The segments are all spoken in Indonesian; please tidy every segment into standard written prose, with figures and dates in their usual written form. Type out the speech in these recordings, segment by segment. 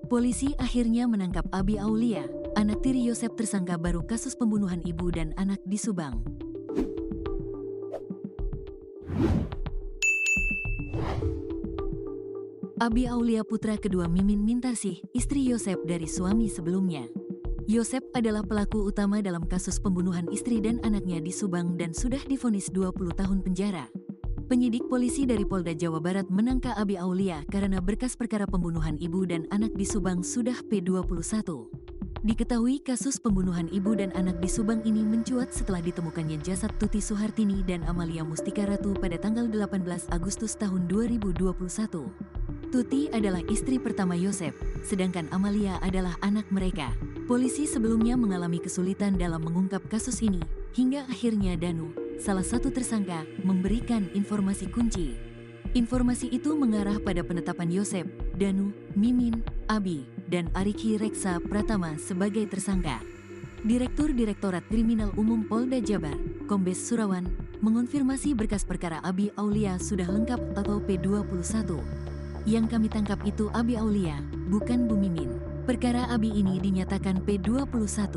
Polisi akhirnya menangkap Abi Aulia, anak tiri Yosep tersangka baru kasus pembunuhan ibu dan anak di Subang. Abi Aulia putra kedua Mimin Mintarsih, istri Yosep dari suami sebelumnya. Yosep adalah pelaku utama dalam kasus pembunuhan istri dan anaknya di Subang dan sudah divonis 20 tahun penjara. Penyidik polisi dari Polda Jawa Barat menangkap Abi Aulia karena berkas perkara pembunuhan ibu dan anak di Subang sudah P21. Diketahui kasus pembunuhan ibu dan anak di Subang ini mencuat setelah ditemukannya jasad Tuti Suhartini dan Amalia Mustika Ratu pada tanggal 18 Agustus tahun 2021. Tuti adalah istri pertama Yosep, sedangkan Amalia adalah anak mereka. Polisi sebelumnya mengalami kesulitan dalam mengungkap kasus ini, hingga akhirnya Danu, salah satu tersangka, memberikan informasi kunci. Informasi itu mengarah pada penetapan Yosep, Danu, Mimin, Abi, dan Ariki Reksa Pratama sebagai tersangka. Direktur Direktorat Kriminal Umum Polda Jabar, Kombes Surawan, mengonfirmasi berkas perkara Abi Aulia sudah lengkap atau P21. Yang kami tangkap itu Abi Aulia, bukan Bu Mimin. Perkara Abi ini dinyatakan P21.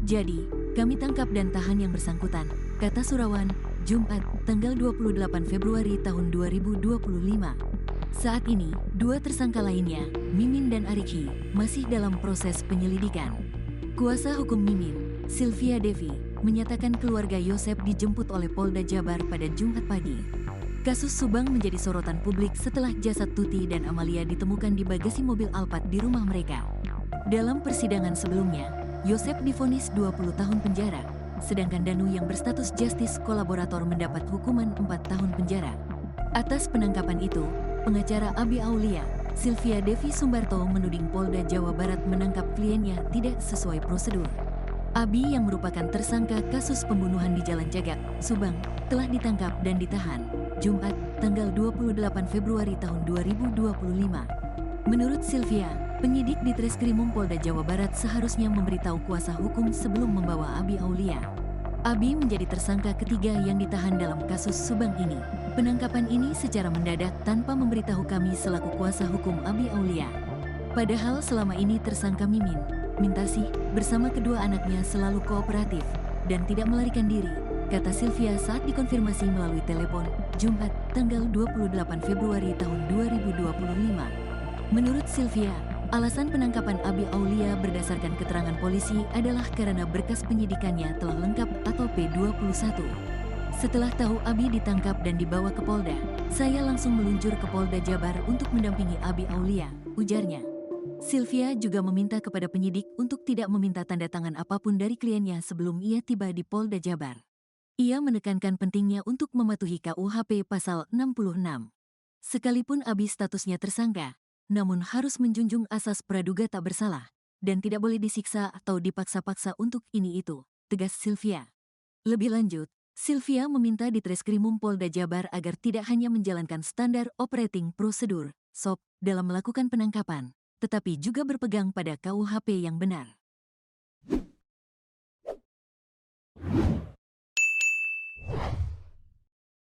Jadi, kami tangkap dan tahan yang bersangkutan, kata Surawan, Jumat, tanggal 28 Februari tahun 2025. Saat ini, dua tersangka lainnya, Mimin dan Ariki, masih dalam proses penyelidikan. Kuasa hukum Mimin, Sylvia Devi, menyatakan keluarga Yosep dijemput oleh Polda Jabar pada Jumat pagi. Kasus Subang menjadi sorotan publik setelah jasad Tuti dan Amalia ditemukan di bagasi mobil Alphard di rumah mereka. Dalam persidangan sebelumnya, Yosep divonis 20 tahun penjara, sedangkan Danu yang berstatus justice kolaborator mendapat hukuman 4 tahun penjara. Atas penangkapan itu, pengacara Abi Aulia, Sylvia Devi Sumbarto menuding Polda Jawa Barat menangkap kliennya tidak sesuai prosedur. Abi yang merupakan tersangka kasus pembunuhan di Jalan Jagak, Subang, telah ditangkap dan ditahan, Jumat, tanggal 28 Februari tahun 2025. Menurut Sylvia, penyidik di Treskrimum Polda Jawa Barat seharusnya memberitahu kuasa hukum sebelum membawa Abi Aulia. Abi menjadi tersangka ketiga yang ditahan dalam kasus Subang ini. Penangkapan ini secara mendadak tanpa memberitahu kami selaku kuasa hukum Abi Aulia. Padahal selama ini tersangka Mimin, Mintarsih, bersama kedua anaknya selalu kooperatif dan tidak melarikan diri, kata Sylvia saat dikonfirmasi melalui telepon, Jumat, tanggal 28 Februari tahun 2025. Menurut Sylvia, alasan penangkapan Abi Aulia berdasarkan keterangan polisi adalah karena berkas penyidikannya telah lengkap atau P21. Setelah tahu Abi ditangkap dan dibawa ke Polda, saya langsung meluncur ke Polda Jabar untuk mendampingi Abi Aulia, ujarnya. Sylvia juga meminta kepada penyidik untuk tidak meminta tanda tangan apapun dari kliennya sebelum ia tiba di Polda Jabar. Ia menekankan pentingnya untuk mematuhi KUHP pasal 66. Sekalipun Abi statusnya tersangka, namun harus menjunjung asas praduga tak bersalah, dan tidak boleh disiksa atau dipaksa-paksa untuk ini itu, tegas Sylvia. Lebih lanjut, Sylvia meminta di Treskrimum Polda Jabar agar tidak hanya menjalankan standar operating prosedur, SOP, dalam melakukan penangkapan, tetapi juga berpegang pada KUHP yang benar.